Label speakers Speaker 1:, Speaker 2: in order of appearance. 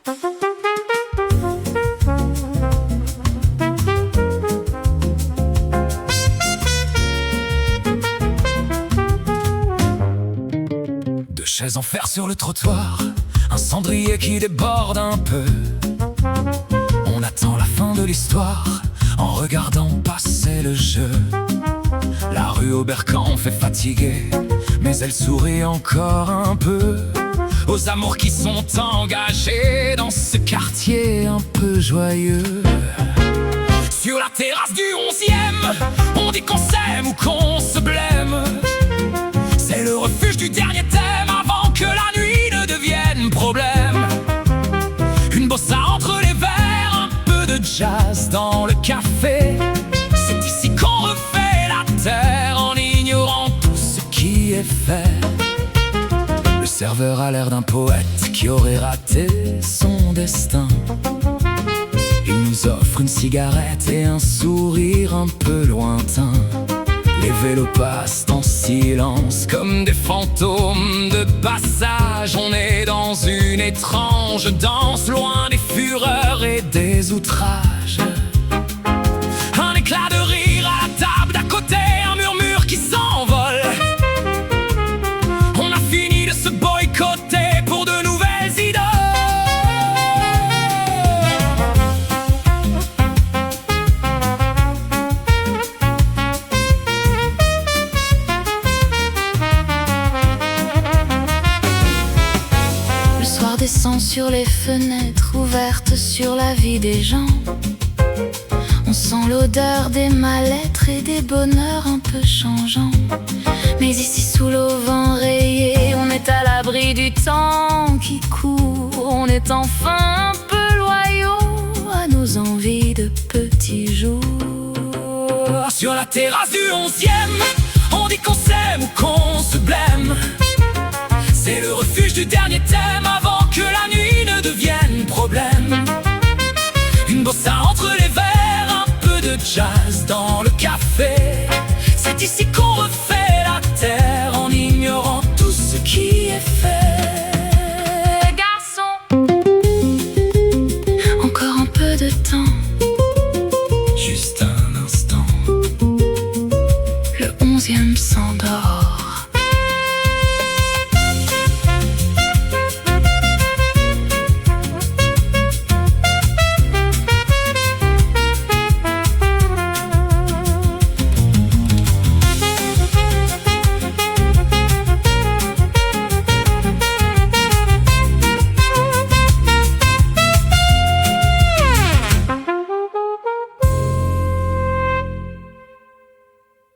Speaker 1: Deux chaises en fer sur le trottoir, un cendrier qui déborde un peu. On attend la fin de l'histoire en regardant passer le jeu. La rue Oberkampf fait fatiguer, mais elle sourit encore un peu aux amours qui sont engagés dans ce quartier un peu joyeux. Sur la terrasse du 11e, on dit qu'on s'aime ou qu'on se blême. C'est le refuge du dernier thème avant que la nuit ne devienne problème. Une bossa entre les verres, un peu de jazz dans le café. C'est ici qu'on refait la terre en ignorant tout ce qui est fait. Le serveur a l'air d'un poète qui aurait raté son destin. Il nous offre une cigarette et un sourire un peu lointain. Les vélos passent en silence comme des fantômes de passage. On est dans une étrange danse, loin des fureurs et des outrages. Un éclat de rire à la table d'à côté, un murmure qui s'envole. On a fini de se boycotter pour de nouvelles idoles.
Speaker 2: Le soir descend sur les fenêtres ouvertes sur la vie des gens. On sent l'odeur des mal-être et des bonheurs un peu changeants. Mais ici sous l'auvent rayé, on est à l'abri du temps qui court. On est enfin un peu loyaux à nos envies de petits jours.
Speaker 1: Sur la terrasse du 11e, on dit qu'on s'aime ou qu'on se blême. C'est le refuge du dernier thème avant que la nuit ne devienne problème. Une bossa entre les verres, un peu de jazz